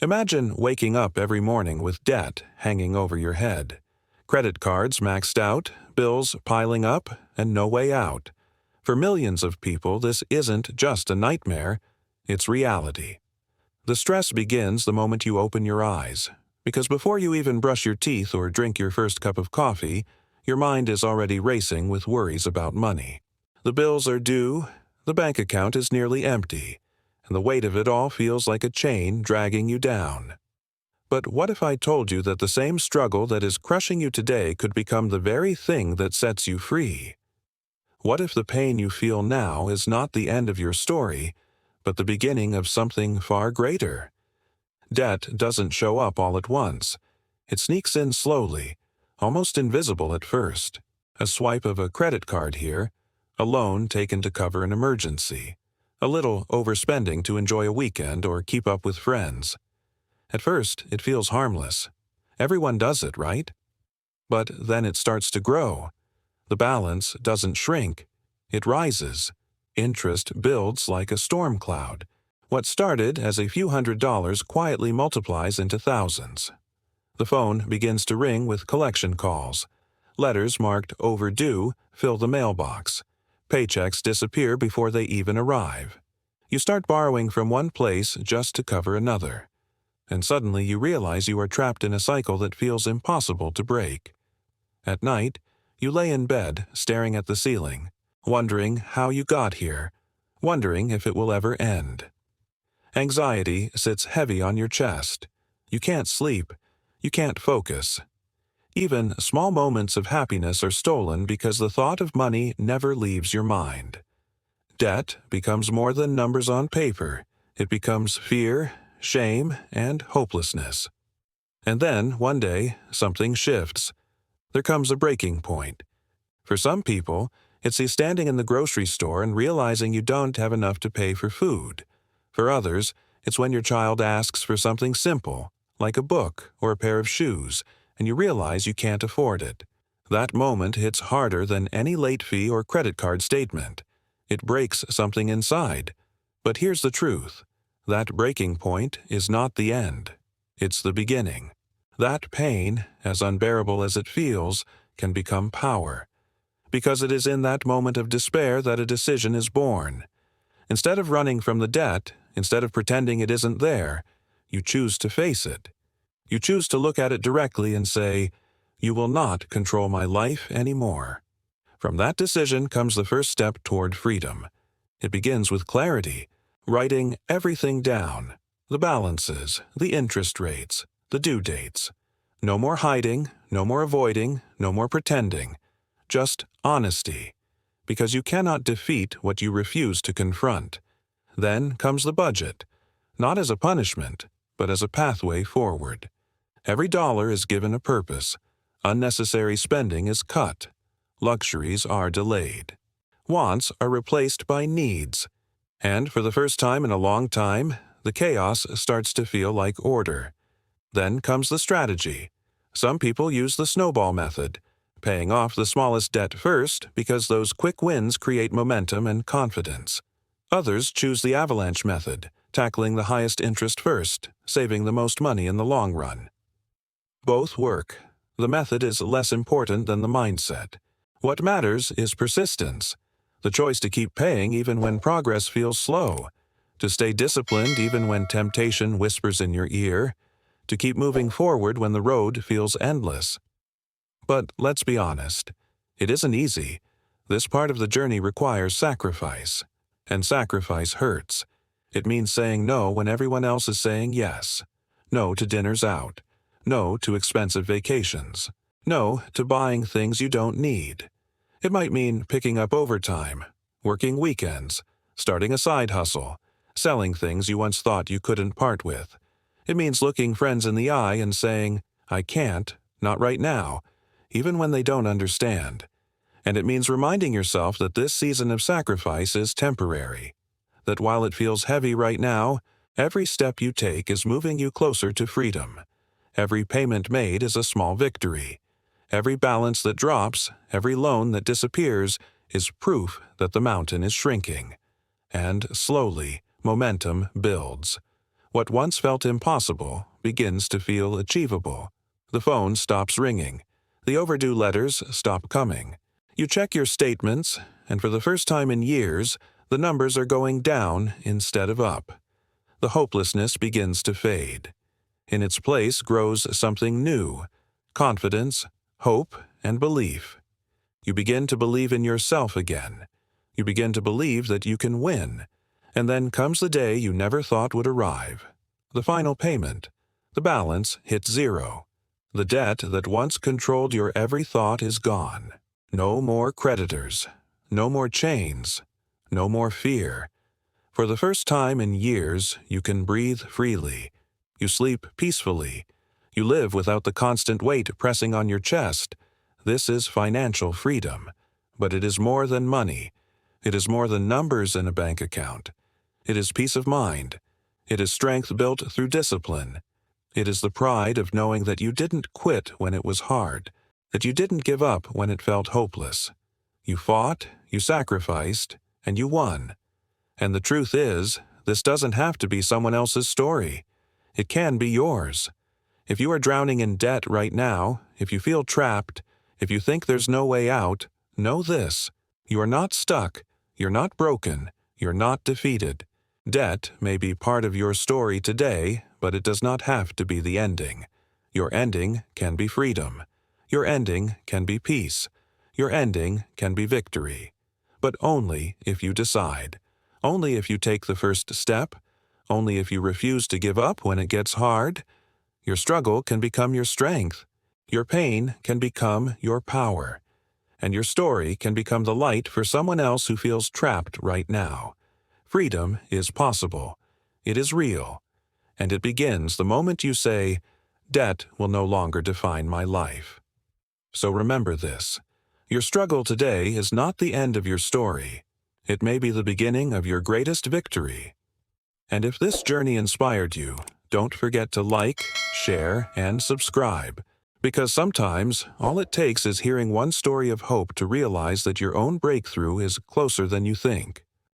Imagine waking up every morning with debt hanging over your head. Credit cards maxed out, bills piling up, and no way out. For millions of people, this isn't just a nightmare, it's reality. The stress begins the moment you open your eyes, because before you even brush your teeth or drink your first cup of coffee, your mind is already racing with worries about money. The bills are due, the bank account is nearly empty, and the weight of it all feels like a chain dragging you down. But what if I told you that the same struggle that is crushing you today could become the very thing that sets you free? What if the pain you feel now is not the end of your story, but the beginning of something far greater? Debt doesn't show up all at once. It sneaks in slowly, almost invisible at first. A swipe of a credit card here, a loan taken to cover an emergency, a little overspending to enjoy a weekend or keep up with friends. At first, it feels harmless. Everyone does it, right? But then it starts to grow. The balance doesn't shrink. It rises. Interest builds like a storm cloud. What started as a few $100s quietly multiplies into thousands. The phone begins to ring with collection calls. Letters marked overdue fill the mailbox. Paychecks disappear before they even arrive. You start borrowing from one place just to cover another. And suddenly you realize you are trapped in a cycle that feels impossible to break. At night, you lay in bed, staring at the ceiling, wondering how you got here, wondering if it will ever end. Anxiety sits heavy on your chest. You can't sleep. You can't focus. Even small moments of happiness are stolen because the thought of money never leaves your mind. Debt becomes more than numbers on paper. It becomes fear, shame, and hopelessness. And then, one day, something shifts. There comes a breaking point. For some people, it's the standing in the grocery store and realizing you don't have enough to pay for food. For others, it's when your child asks for something simple, like a book or a pair of shoes, and you realize you can't afford it. That moment hits harder than any late fee or credit card statement. It breaks something inside. But here's the truth. That breaking point is not the end. It's the beginning. That pain, as unbearable as it feels, can become power. Because it is in that moment of despair that a decision is born. Instead of running from the debt, instead of pretending it isn't there, you choose to face it. You choose to look at it directly and say, "You will not control my life anymore." From that decision comes the first step toward freedom. It begins with clarity, writing everything down, the balances, the interest rates, the due dates. No more hiding, no more avoiding, no more pretending. Just honesty. Because you cannot defeat what you refuse to confront. Then comes the budget, not as a punishment, but as a pathway forward. Every dollar is given a purpose. Unnecessary spending is cut. Luxuries are delayed. Wants are replaced by needs. And for the first time in a long time, the chaos starts to feel like order. Then comes the strategy. Some people use the snowball method, paying off the smallest debt first because those quick wins create momentum and confidence. Others choose the avalanche method, tackling the highest interest first, saving the most money in the long run. Both work. The method is less important than the mindset. What matters is persistence, the choice to keep paying even when progress feels slow, to stay disciplined even when temptation whispers in your ear, to keep moving forward when the road feels endless. But let's be honest, it isn't easy. This part of the journey requires sacrifice, and sacrifice hurts. It means saying no when everyone else is saying yes. No to dinners out. No to expensive vacations. No to buying things you don't need. It might mean picking up overtime, working weekends, starting a side hustle, selling things you once thought you couldn't part with. It means looking friends in the eye and saying, "I can't, not right now," even when they don't understand. And it means reminding yourself that this season of sacrifice is temporary. That while it feels heavy right now, every step you take is moving you closer to freedom. Every payment made is a small victory. Every balance that drops, every loan that disappears, is proof that the mountain is shrinking. And slowly, momentum builds. What once felt impossible begins to feel achievable. The phone stops ringing. The overdue letters stop coming. You check your statements, and for the first time in years, the numbers are going down instead of up. The hopelessness begins to fade. In its place grows something new: confidence, hope, and belief. You begin to believe in yourself again. You begin to believe that you can win. And then comes the day you never thought would arrive. The final payment. The balance hits zero. The debt that once controlled your every thought is gone. No more creditors. No more chains. No more fear. For the first time in years, you can breathe freely. You sleep peacefully. You live without the constant weight pressing on your chest. This is financial freedom. But it is more than money. It is more than numbers in a bank account. It is peace of mind. It is strength built through discipline. It is the pride of knowing that you didn't quit when it was hard, that you didn't give up when it felt hopeless. You fought, you sacrificed, and you won. And the truth is, this doesn't have to be someone else's story. It can be yours. If you are drowning in debt right now, if you feel trapped, if you think there's no way out, know this: you are not stuck, you're not broken, you're not defeated. Debt may be part of your story today, but it does not have to be the ending. Your ending can be freedom. Your ending can be peace. Your ending can be victory. But only if you decide. Only if you take the first step. Only if you refuse to give up when it gets hard. Your struggle can become your strength. Your pain can become your power. And your story can become the light for someone else who feels trapped right now. Freedom is possible. It is real. And it begins the moment you say, "Debt will no longer define my life." So remember this: your struggle today is not the end of your story. It may be the beginning of your greatest victory. And if this journey inspired you, don't forget to like, share, and subscribe. Because sometimes, all it takes is hearing one story of hope to realize that your own breakthrough is closer than you think.